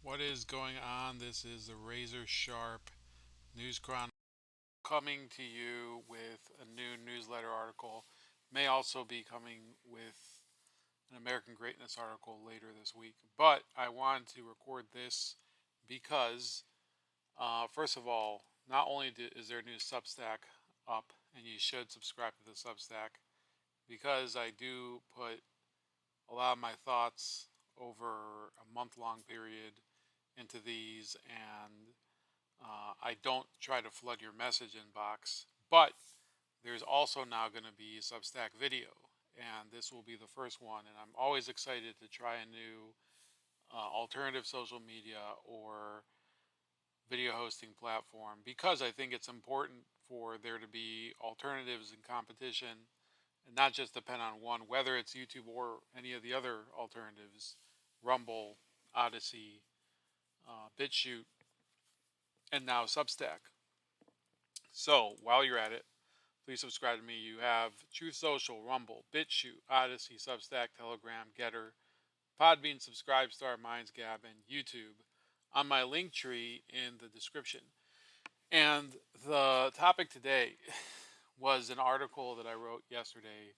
What is going on? This is the Razor Sharp News Chronicle coming to you with a new newsletter article. May also be coming with an American Greatness article later this week. But I wanted to record this because, first of all, not only is there a new Substack up, and you should subscribe to the Substack, because I do put a lot of my thoughts over a month long period into these, and I don't try to flood your message inbox, but there's also now going to be a Substack video, and this will be the first one. And I'm always excited to try a new alternative social media or video hosting platform because I think it's important for there to be alternatives and competition and not just depend on one, whether it's YouTube or any of the other alternatives, Rumble, Odysee, BitChute, and now Substack. So while you're at it, please subscribe to me. You have Truth Social, Rumble, BitChute, Odysee, Substack, Telegram, Gettr, Podbean, Subscribestar, MindsGab, and YouTube on my link tree in the description. And the topic today was an article that I wrote yesterday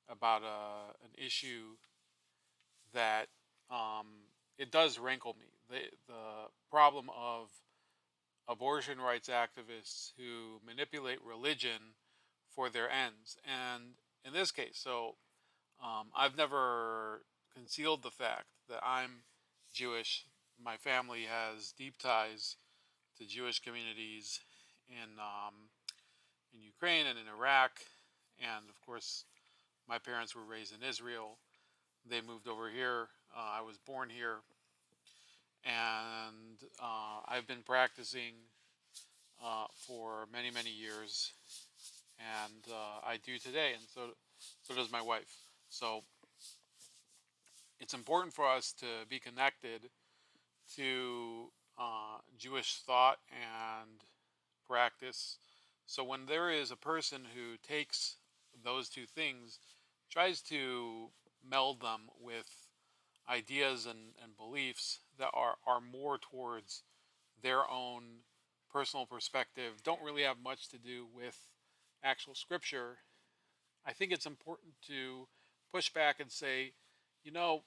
about an issue that it does rankle me. The problem of abortion rights activists who manipulate religion for their ends. And in this case, I've never concealed the fact that I'm Jewish. My family has deep ties to Jewish communities in Ukraine and in Iraq, and of course, my parents were raised in Israel. They moved over here. I was born here, and I've been practicing for many, many years, and I do today, and so does my wife. So it's important for us to be connected to Jewish thought and practice. So when there is a person who takes those two things, tries to meld them with ideas and beliefs that are more towards their own personal perspective, don't really have much to do with actual scripture, I think it's important to push back and say, you know,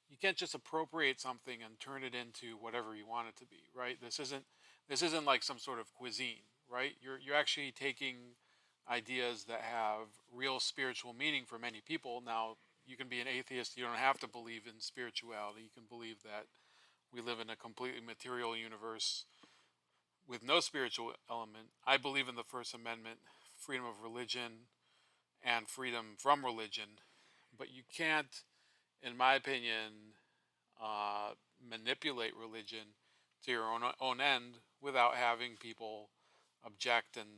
you can't just appropriate something and turn it into whatever you want it to be, right? This isn't like some sort of cuisine, right? You're actually taking ideas that have real spiritual meaning for many people. Now, you can be an atheist, you don't have to believe in spirituality. You can believe that we live in a completely material universe with no spiritual element. I believe in the First Amendment, freedom of religion and freedom from religion, but you can't, in my opinion, uh, manipulate religion to your own end without having people object and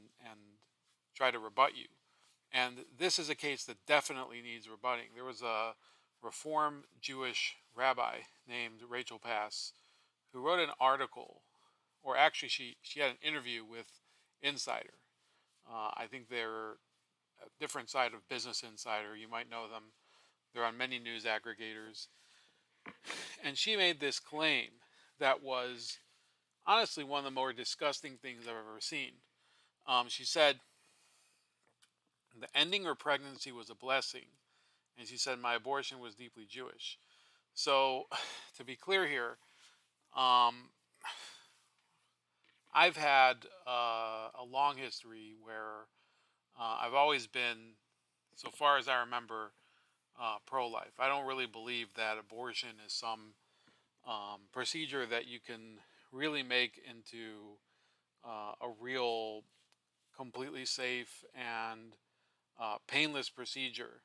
try to rebut you. And this is a case that definitely needs rebutting. There was a Reform Jewish rabbi named Rachel Pass who wrote an article, or actually, she had an interview with Insider. I think they're a different side of Business Insider. You might know them. They're on many news aggregators. And she made this claim that was honestly one of the more disgusting things I've ever seen. She said, the ending her pregnancy was a blessing. And she said, my abortion was deeply Jewish. So, to be clear here, um, I've had a long history where I've always been, so far as I remember, pro life. I don't really believe that abortion is some procedure that you can really make into a real, completely safe and painless procedure.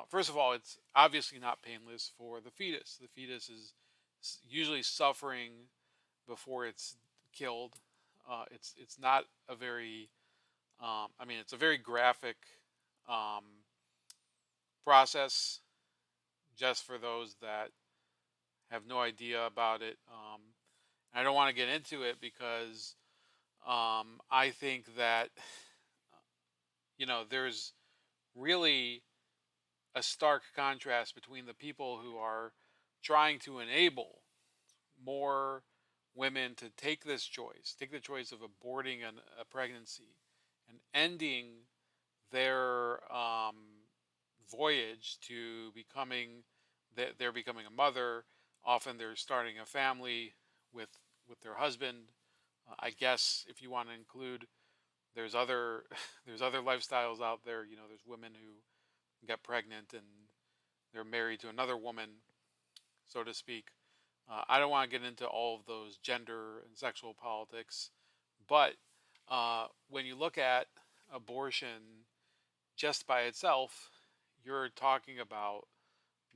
First of all, it's obviously not painless for the fetus. The fetus is usually suffering before it's killed. It's not a very, I mean, it's a very graphic um, process just for those that have no idea about it. I don't want to get into it because I think that there's really a stark contrast between the people who are trying to enable more women to take the choice of aborting a pregnancy and ending their voyage to becoming they're becoming a mother. Often they're starting a family with their husband. I guess if you want to include, there's other there's other lifestyles out there. There's women who get pregnant and they're married to another woman, so to speak. I don't want to get into all of those gender and sexual politics, but when you look at abortion just by itself, you're talking about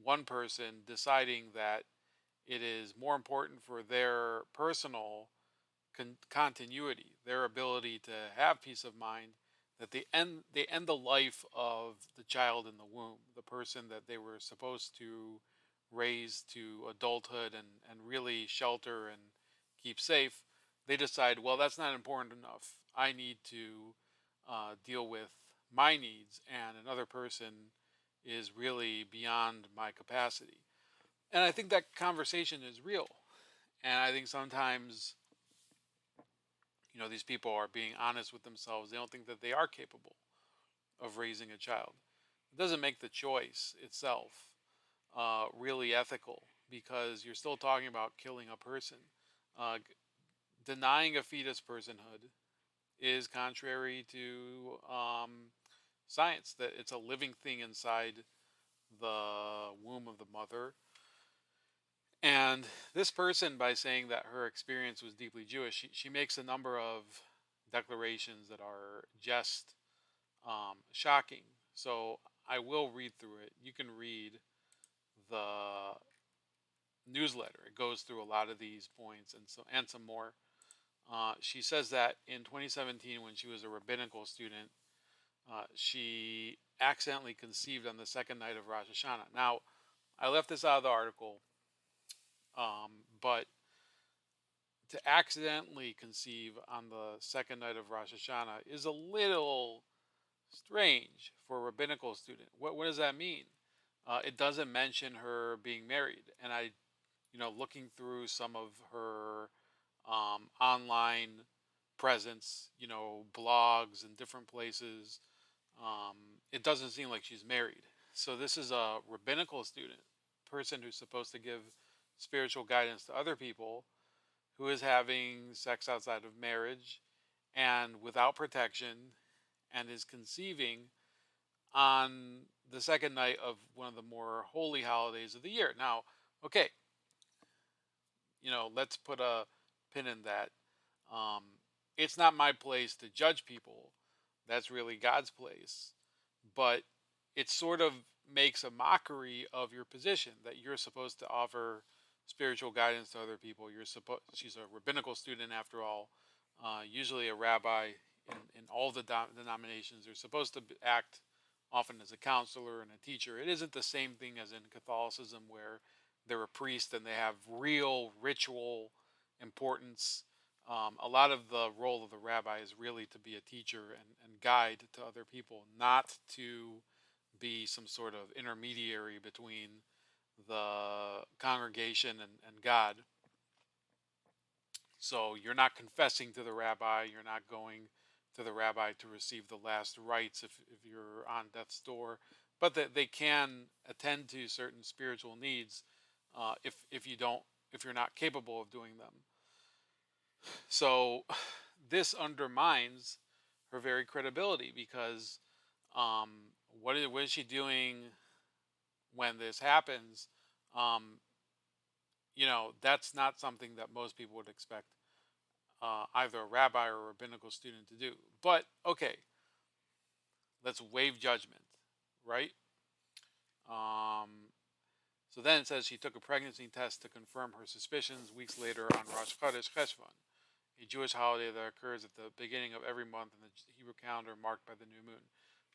one person deciding that it is more important for their personal continuity, their ability to have peace of mind, that they end the life of the child in the womb, the person that they were supposed to raise to adulthood and really shelter and keep safe. They decide, well, that's not important enough. I need to deal with my needs, and another person is really beyond my capacity. And I think that conversation is real. And I think sometimes, these people are being honest with themselves. They don't think that they are capable of raising a child. It doesn't make the choice itself really ethical, because you're still talking about killing a person. Denying a fetus personhood is contrary to science, that it's a living thing inside the womb of the mother. And this person, by saying that her experience was deeply Jewish, she makes a number of declarations that are just shocking. So I will read through it. You can read the newsletter. It goes through a lot of these points and some more. She says that in 2017, when she was a rabbinical student, she accidentally conceived on the second night of Rosh Hashanah. Now, I left this out of the article, but to accidentally conceive on the second night of Rosh Hashanah is a little strange for a rabbinical student. What does that mean? It doesn't mention her being married, and looking through some of her online presence, blogs and different places, it doesn't seem like she's married. So this is a rabbinical student, person who's supposed to give spiritual guidance to other people, who is having sex outside of marriage and without protection, and is conceiving on the second night of one of the more holy holidays of the year. Now, okay, let's put a pin in that. Um, it's not my place to judge people. That's really God's place. But it sort of makes a mockery of your position, that you're supposed to offer spiritual guidance to other people. She's a rabbinical student after all. Usually a rabbi in all the denominations. They're supposed to act often as a counselor and a teacher. It isn't the same thing as in Catholicism, where they're a priest and they have real ritual importance. A lot of the role of the rabbi is really to be a teacher and guide to other people, not to be some sort of intermediary between the congregation and God. So you're not confessing to the rabbi, you're not going to the rabbi to receive the last rites if you're on death's door, but that they can attend to certain spiritual needs if you're not capable of doing them. So this undermines her very credibility, because um, what is she doing when this happens? Um, that's not something that most people would expect either a rabbi or a rabbinical student to do. But okay, let's waive judgment, right? Um, so then it says she took a pregnancy test to confirm her suspicions weeks later on Rosh Chodesh Cheshvan, a Jewish holiday that occurs at the beginning of every month in the Hebrew calendar, marked by the new moon.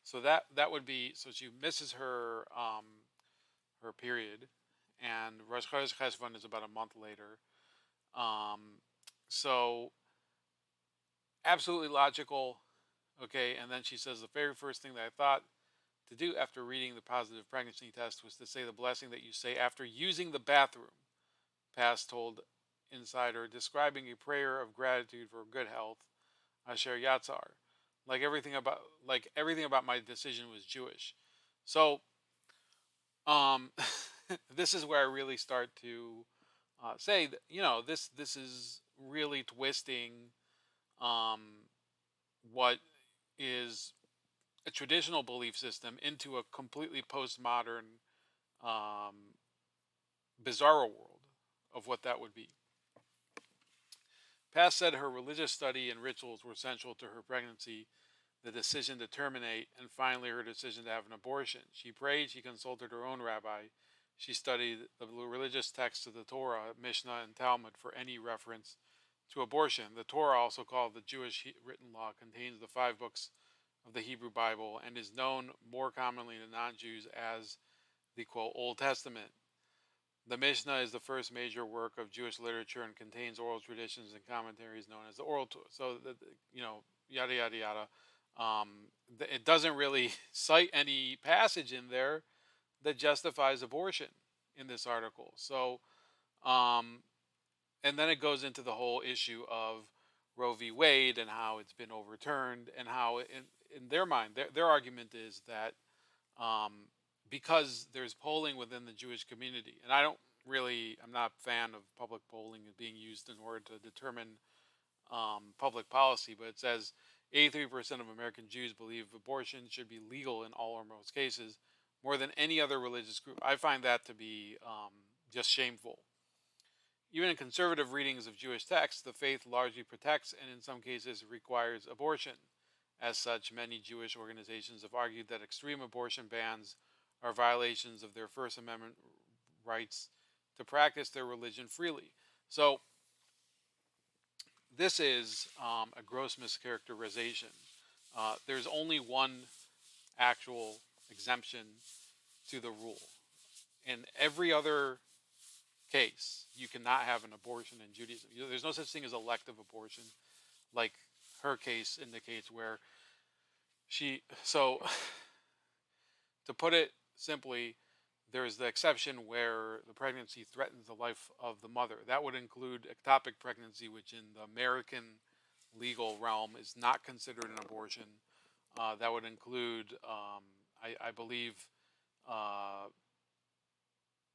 So that would be, so she misses her period, and Rosh Chodesh Cheshvan is about a month later. Um, so absolutely logical. Okay, and then she says the very first thing that I thought to do after reading the positive pregnancy test was to say the blessing that you say after using the bathroom. Past told Insider describing a prayer of gratitude for good health, Asher Yatzar. Like everything about my decision was Jewish. So um, this is where I really start to say that this is really twisting um, what is a traditional belief system into a completely postmodern, um, bizarro world of what that would be. Pass said her religious study and rituals were central to her pregnancy, the decision to terminate, and finally her decision to have an abortion. She prayed, she consulted her own rabbi, she studied the religious texts of the Torah, Mishnah, and Talmud for any reference to abortion. The Torah, also called the Jewish written law, contains the 5 books of the Hebrew Bible and is known more commonly to non Jews as the quote Old Testament. The Mishnah is the first major work of Jewish literature and contains oral traditions and commentaries known as the Oral Torah. So, yada yada yada. Um, it doesn't really cite any passage in there that justifies abortion in this article. So, um, and then it goes into the whole issue of Roe v. Wade and how it's been overturned, and how, in their mind, their argument is that um, because there's polling within the Jewish community, and I'm not a fan of public polling being used in order to determine public policy, but it says 83% of American Jews believe abortion should be legal in all or most cases, more than any other religious group. I find that to be just shameful. Even in conservative readings of Jewish texts, the faith largely protects and in some cases requires abortion. As such, many Jewish organizations have argued that extreme abortion bans are violations of their First Amendment rights to practice their religion freely. So, this is a gross mischaracterization. There's only one actual exemption to the rule. In every other case, you cannot have an abortion in Judaism. There's no such thing as elective abortion, like her case indicates, where so to put it simply, there's the exception where the pregnancy threatens the life of the mother. That would include ectopic pregnancy, which in the American legal realm is not considered an abortion. That would include, I believe, uh,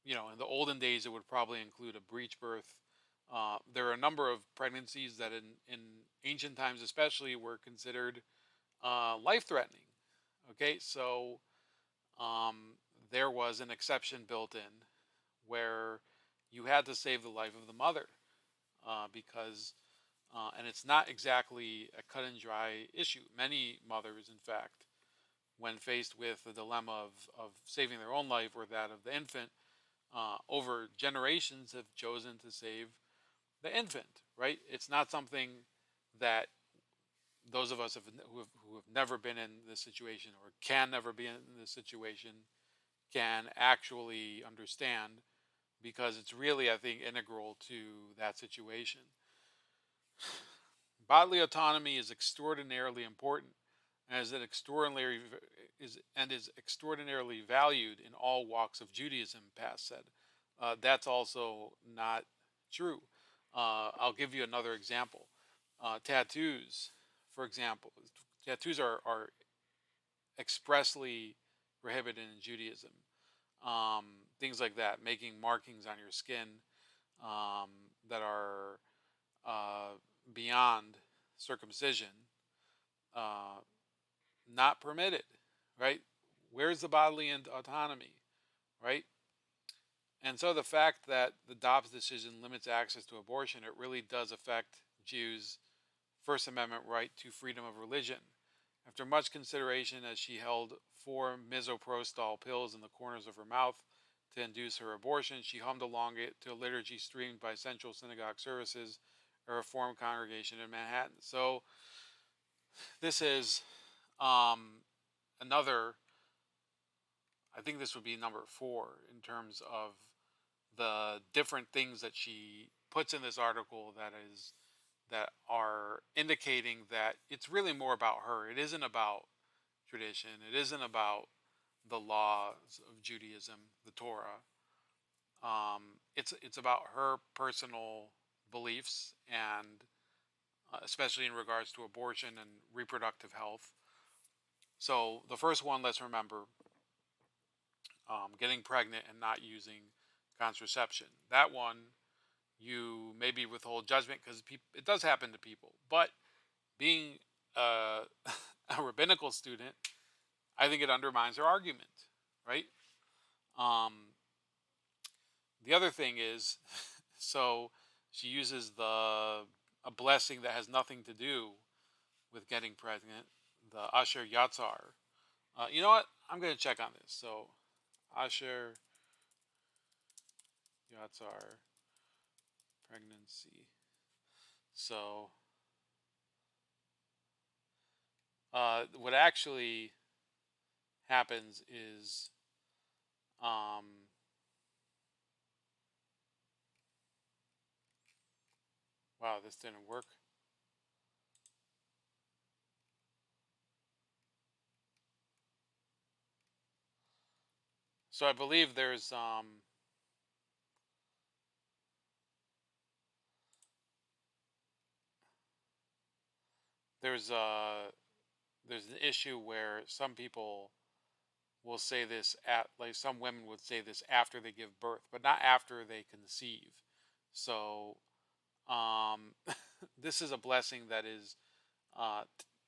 in the olden days, it would probably include a breech birth. There are a number of pregnancies that in ancient times especially were considered life-threatening. Okay, so um, there was an exception built in where you had to save the life of the mother because, and it's not exactly a cut and dry issue. Many mothers, in fact, when faced with the dilemma of saving their own life or that of the infant, over generations have chosen to save the infant, right? It's not something that those of us who have never been in this situation or can never be in this situation can actually understand, because it's really, I think, integral to that situation. Bodily autonomy is extraordinarily important, as it is extraordinarily valued in all walks of Judaism. Pass said. That's also not true. I'll give you another example. Tattoos, for example, tattoos are expressly prohibited in Judaism. Um, Things like that, making markings on your skin um, that are uh, beyond circumcision, uh, not permitted, right? Where's the bodily autonomy, right? And so the fact that the Dobbs decision limits access to abortion, it really does affect Jews' First Amendment right to freedom of religion. After much consideration, as she held 4 misoprostol pills in the corners of her mouth to induce her abortion, she hummed along it to a liturgy streamed by Central Synagogue Services, a Reformed congregation in Manhattan. So this is another, I think this would be number 4 in terms of the different things that she puts in this article that are indicating that it's really more about her. It isn't about tradition. It isn't about the laws of Judaism, the Torah. It's about her personal beliefs, and especially in regards to abortion and reproductive health. So the first one, let's remember, getting pregnant and not using contraception. That one, you maybe withhold judgment because it does happen to people. But being uh, a rabbinical student, I think it undermines her argument, right? Um, the other thing is, so she uses a blessing that has nothing to do with getting pregnant, the Asher Yatzar. You know what? I'm going to check on this. So Asher Yatzar pregnancy. So what actually happens is, um, wow, this didn't work. So I believe there's there's an issue where some people will say this at, like, some women would say this after they give birth, but not after they conceive. So um, this is a blessing that is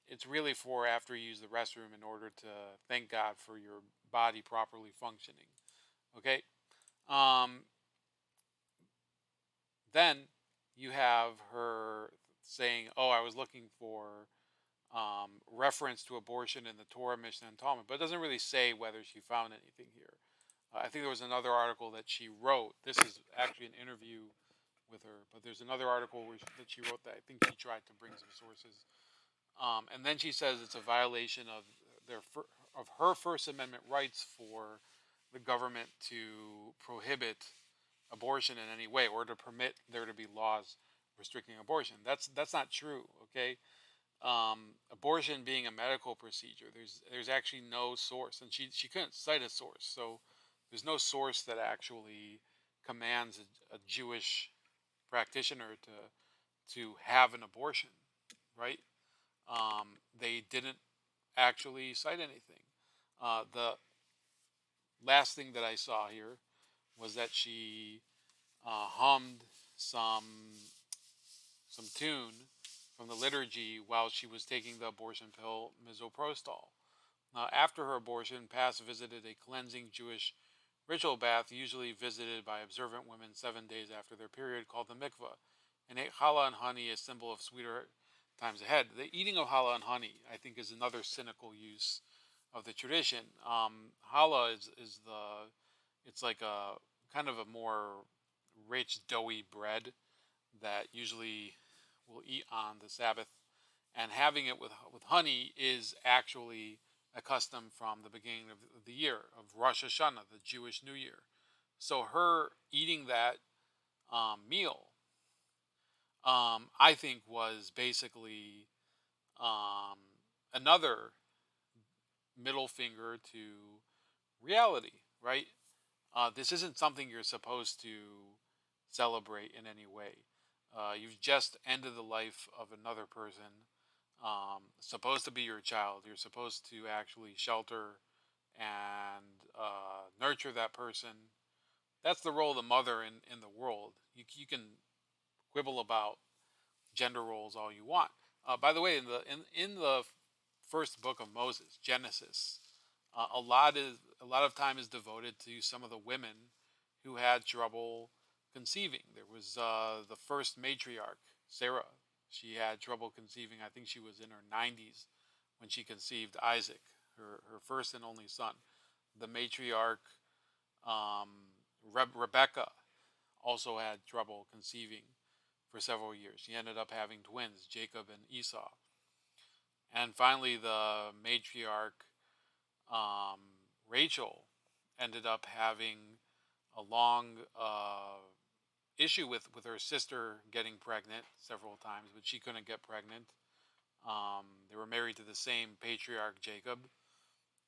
it's really for after you use the restroom in order to thank God for your body properly functioning. Okay. Um, then you have her saying, "Oh, I was looking for reference to abortion in the Torah, Mishnah, and Talmud," but it doesn't really say whether she found anything here. I think there was another article that she wrote. This is actually an interview with her, but there's another article that she wrote that I think she tried to bring some sources. And then she says it's a violation of of her First Amendment rights for the government to prohibit abortion in any way or to permit there to be laws restricting abortion. That's not true. Okay, abortion being a medical procedure, there's actually no source, and she couldn't cite a source. So there's no source that actually commands a Jewish practitioner to have an abortion, right? They didn't actually cite anything. The last thing that I saw here was that she hummed some some tune from the liturgy while she was taking the abortion pill misoprostol. After her abortion, Pass visited a cleansing Jewish ritual bath, usually visited by observant women 7 days after their period, called the mikveh, and ate challah and honey, a symbol of sweeter times ahead. The eating of challah and honey, I think, is another cynical use of the tradition. Challah is it's like a kind of a more rich, doughy bread that usually we'll eat on the Sabbath, and having it with honey is actually a custom from the beginning of the year of Rosh Hashanah, the Jewish New Year. So her eating that meal, I think, was basically um, another middle finger to reality, right? This isn't something you're supposed to celebrate in any way. You've just ended the life of another person, supposed to be your child. You're supposed to actually shelter and nurture that person. That's the role of the mother in the world. You can quibble about gender roles all you want. By the way, in the first book of Moses, Genesis, a lot of time is devoted to some of the women who had trouble conceiving. There was the first matriarch, Sarah. She had trouble conceiving. I think she was in her 90s when she conceived Isaac, her first and only son. The matriarch, um, Rebecca, also had trouble conceiving for several years. She ended up having twins, Jacob and Esau. And finally, the matriarch, um, Rachel, ended up having a long issue with her sister getting pregnant several times, but she couldn't get pregnant. They were married to the same patriarch, Jacob,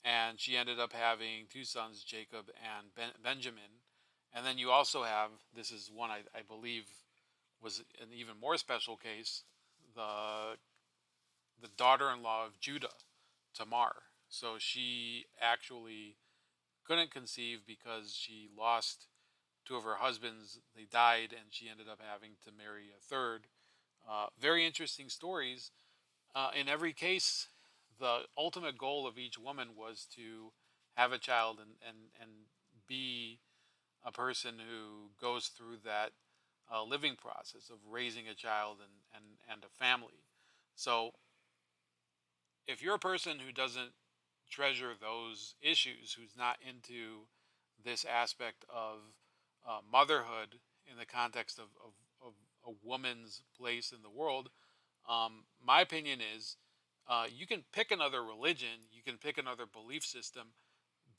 and she ended up having two sons, Jacob and Benjamin. And then you also have, this is one I believe was an even more special case, the the daughter-in-law of Judah, Tamar. So she actually couldn't conceive because she lost two of her husbands. They died, and she ended up having to marry a third. Very interesting stories. In every case, the ultimate goal of each woman was to have a child and be a person who goes through that living process of raising a child and a family. So if you're a person who doesn't treasure those issues, who's not into this aspect of motherhood in the context of a woman's place in the world, my opinion is you can pick another religion, you can pick another belief system.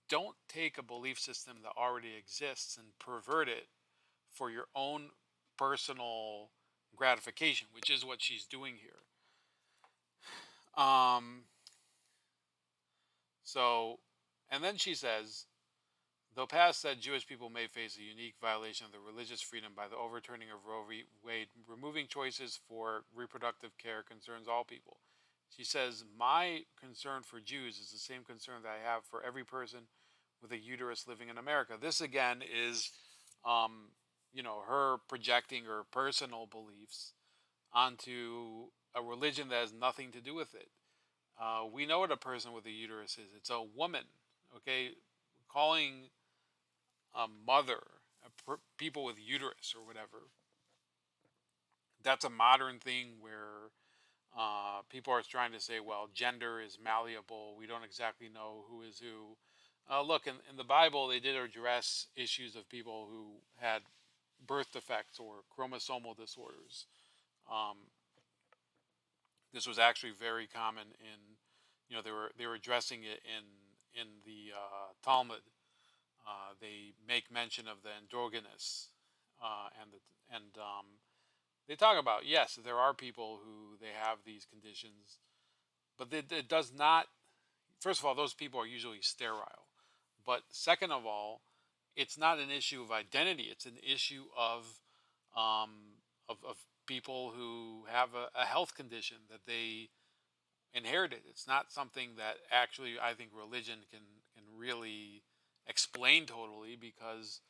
Don't take a belief system that already exists and pervert it for your own personal gratification, which is what she's doing here. Um, so, and then she says, though past said Jewish people may face a unique violation of their religious freedom by the overturning of Roe v. Wade, removing choices for reproductive care concerns all people. She says, my concern for Jews is the same concern that I have for every person with a uterus living in America. This again is, um, her projecting her personal beliefs onto a religion that has nothing to do with it. We know what a person with a uterus is. It's a woman. Okay, calling a mother, people with uterus or whatever. That's a modern thing where people are trying to say, well, gender is malleable. We don't exactly know who is who. Look, in the Bible, they did address issues of people who had birth defects or chromosomal disorders. Um, this was actually very common in, they were addressing it in the Talmud. They make mention of the androgynous, and they talk about, yes, there are people who they have these conditions, but it does not. First of all, those people are usually sterile, but second of all, it's not an issue of identity. It's an issue um, of people who have a health condition that they inherited. It's not something that actually I think religion can really explain totally, because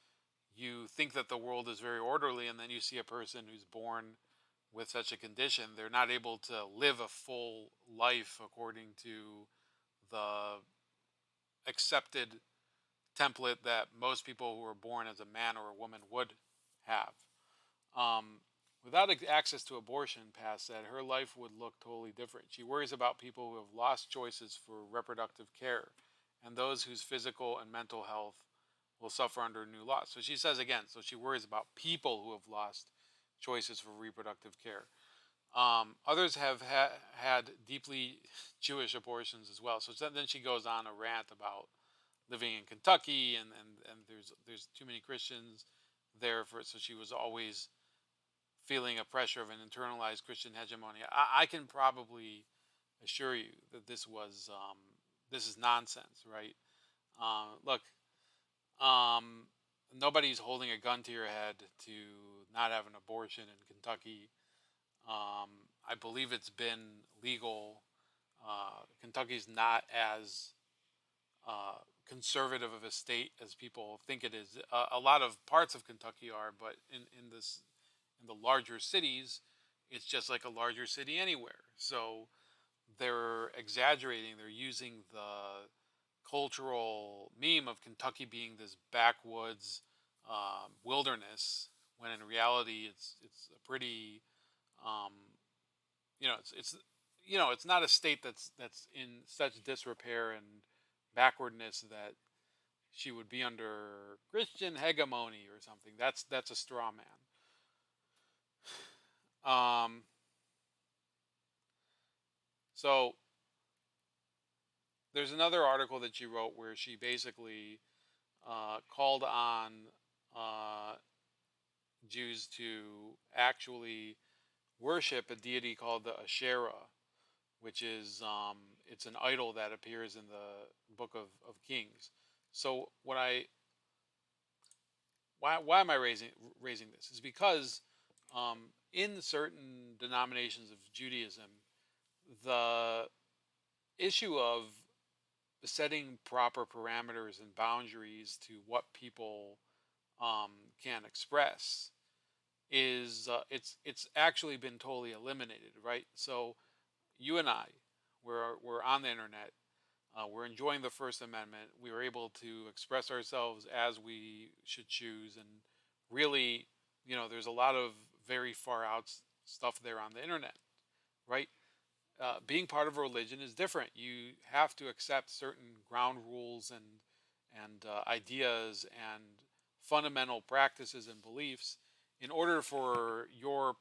you think that the world is very orderly, and then you see a person who's born with such a condition. They're not able to live a full life according to the accepted template that most people who are born as a man or a woman would have. Um, Without access to abortion, Pass said, her life would look totally different. She worries about people who have lost choices for reproductive care and those whose physical and mental health will suffer under new laws. So she says again, so she worries about people who have lost choices for reproductive care. Others have had deeply Jewish abortions as well. So then she goes on a rant about living in Kentucky, and there's too many Christians there for it. So she was always feeling a pressure of an internalized Christian hegemony. I can probably assure you that this is nonsense, right? Look, um, nobody's holding a gun to your head to not have an abortion in Kentucky. Um, I believe it's been legal. Kentucky's not as conservative of a state as people think it is. A lot of parts of Kentucky are, but in the larger cities, it's just like a larger city anywhere. So they're exaggerating. They're using the cultural meme of Kentucky being this backwoods wilderness, when in reality it's a pretty um, it's not a state that's in such disrepair and backwardness that she would be under Christian hegemony or something. That's a straw man. Um, so there's another article that she wrote where she basically called on uh, Jews to actually worship a deity called the Asherah, which is it's an idol that appears in the book of Kings. So why am I raising this? Is because In certain denominations of Judaism, the issue of setting proper parameters and boundaries to what people um, can express is it's actually been totally eliminated, right? So you and I, we're on the internet. We're enjoying the First Amendment. We were able to express ourselves as we should choose, and really, there's a lot of very far out stuff there on the internet, right? Being part of a religion is different. You have to accept certain ground rules and ideas and fundamental practices and beliefs in order for your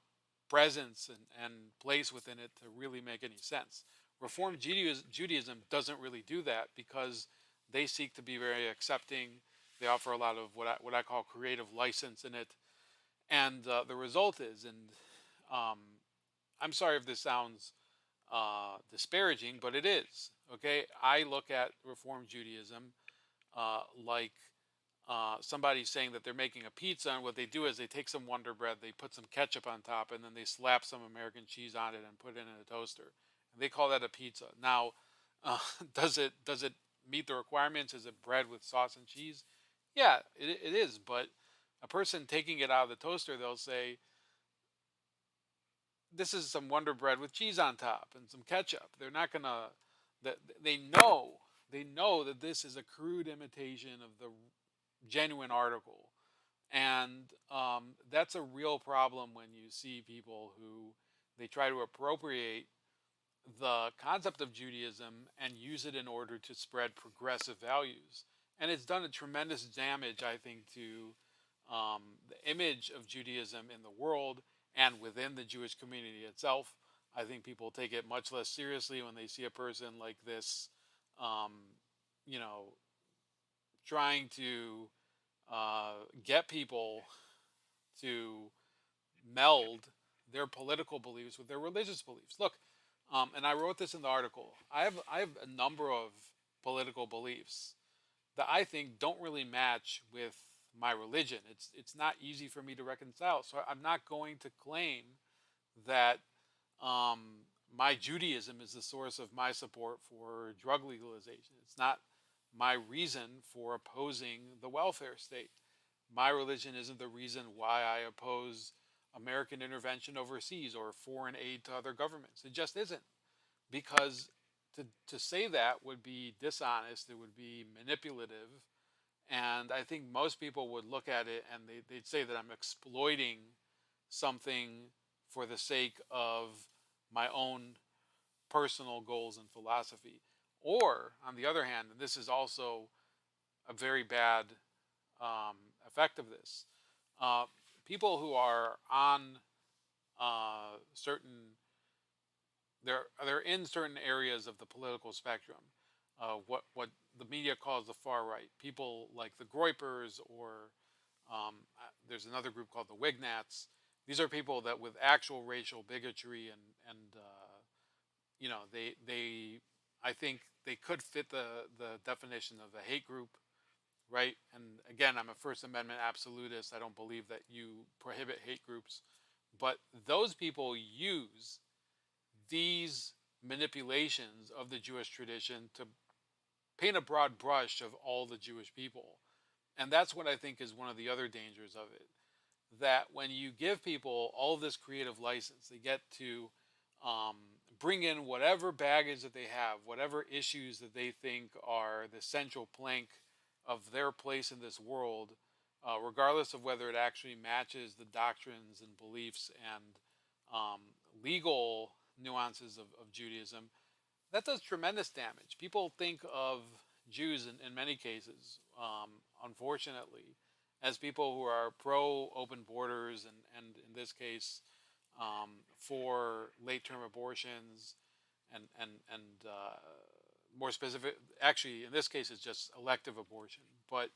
presence and place within it to really make any sense. Reform Judaism doesn't really do that because they seek to be very accepting. They offer a lot of what I call creative license in it, and the result is, and um, I'm sorry if this sounds disparaging, but it is. Okay, I look at Reform Judaism like somebody saying that they're making a pizza, and what they do is they take some Wonder Bread, they put some ketchup on top, and then they slap some American cheese on it and put it in a toaster, and they call that a pizza. Now, uh, does it meet the requirements? Is it bread with sauce and cheese? Yeah, it is. But a person taking it out of the toaster, they'll say, this is some Wonder Bread with cheese on top and some ketchup. They're not gonna. That they know that this is a crude imitation of the genuine article, and that's a real problem when you see people who they try to appropriate the concept of Judaism and use it in order to spread progressive values. And it's done a tremendous damage, I think, to the image of Judaism in the world and within the Jewish community itself. I think people take it much less seriously when they see a person like this, um, you know, trying to get people to meld their political beliefs with their religious beliefs. Look, and I wrote this in the article. I have a number of political beliefs that I think don't really match with my religion. It's not easy for me to reconcile. So I'm not going to claim that um, my Judaism is the source of my support for drug legalization. It's not my reason for opposing the welfare state. My religion isn't the reason why I oppose American intervention overseas or foreign aid to other governments. It just isn't. Because to say that would be dishonest, it would be manipulative, and I think most people would look at it and they'd say that I'm exploiting something for the sake of my own personal goals and philosophy. Or, on the other hand, and this is also a very bad um, effect of this, uh, people who are on certain they're in certain areas of the political spectrum. What the media calls the far right. People like the Groypers, or there's another group called the Wignats. These are people that with actual racial bigotry and they I think they could fit the definition of a hate group, right? And again, I'm a First Amendment absolutist. I don't believe that you prohibit hate groups, but those people use these manipulations of the Jewish tradition to paint a broad brush of all the Jewish people. And that's what I think is one of the other dangers of it. That when you give people all of this creative license, they get to um, bring in whatever baggage that they have, whatever issues that they think are the central plank of their place in this world, regardless of whether it actually matches the doctrines and beliefs and um, legal nuances of Judaism. That does tremendous damage. People think of Jews in many cases, unfortunately, as people who are pro open borders and in this case, for late term abortions and more specific, actually, in this case, it's just elective abortion. But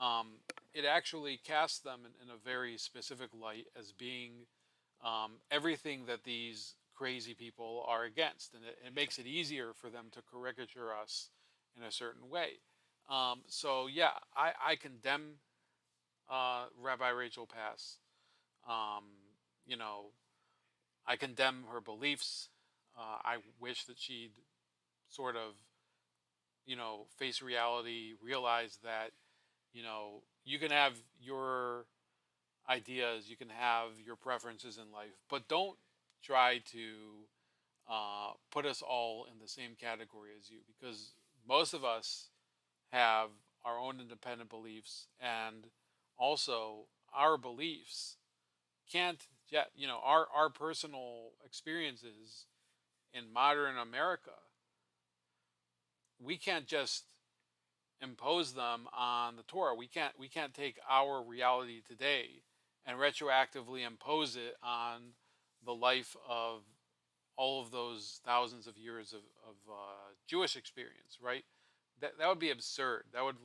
um, it actually casts them in a very specific light as being everything that these crazy people are against, and it makes it easier for them to caricature us in a certain way. So yeah, I condemn Rabbi Rachel Pass. Um, you know, I condemn her beliefs. I wish that she'd sort of, face reality, realize that, you can have your ideas, you can have your preferences in life, but don't try to put us all in the same category as you, because most of us have our own independent beliefs, and also our beliefs can't yet, our personal experiences in modern America, we can't just impose them on the Torah. We can't take our reality today and retroactively impose it on the life of all of those thousands of years of Jewish experience, right? That would be absurd. That would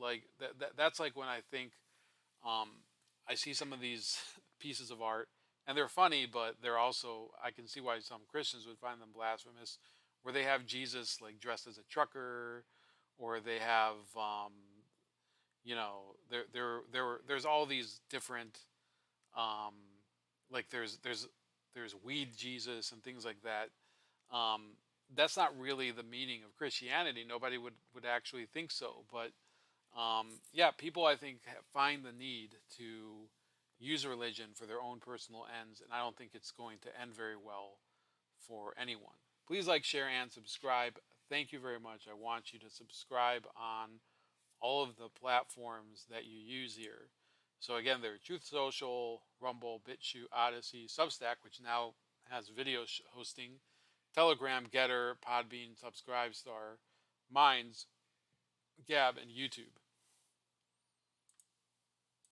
that's like when I think, um, I see some of these pieces of art, and they're funny, but they're also, I can see why some Christians would find them blasphemous, where they have Jesus like dressed as a trucker, or they have, there's all these different, um, like there's weed Jesus and things like that. Um, that's not really the meaning of Christianity. Nobody would actually think so, but yeah, people, I think, find the need to use religion for their own personal ends, and I don't think it's going to end very well for anyone. Please like, share, and subscribe. Thank you very much. I want you to subscribe on all of the platforms that you use here. So again, they're Truth Social, Rumble, BitChute, Odysee, Substack, which now has video hosting, Telegram, Gettr, Podbean, Subscribestar, Minds, Gab, and YouTube.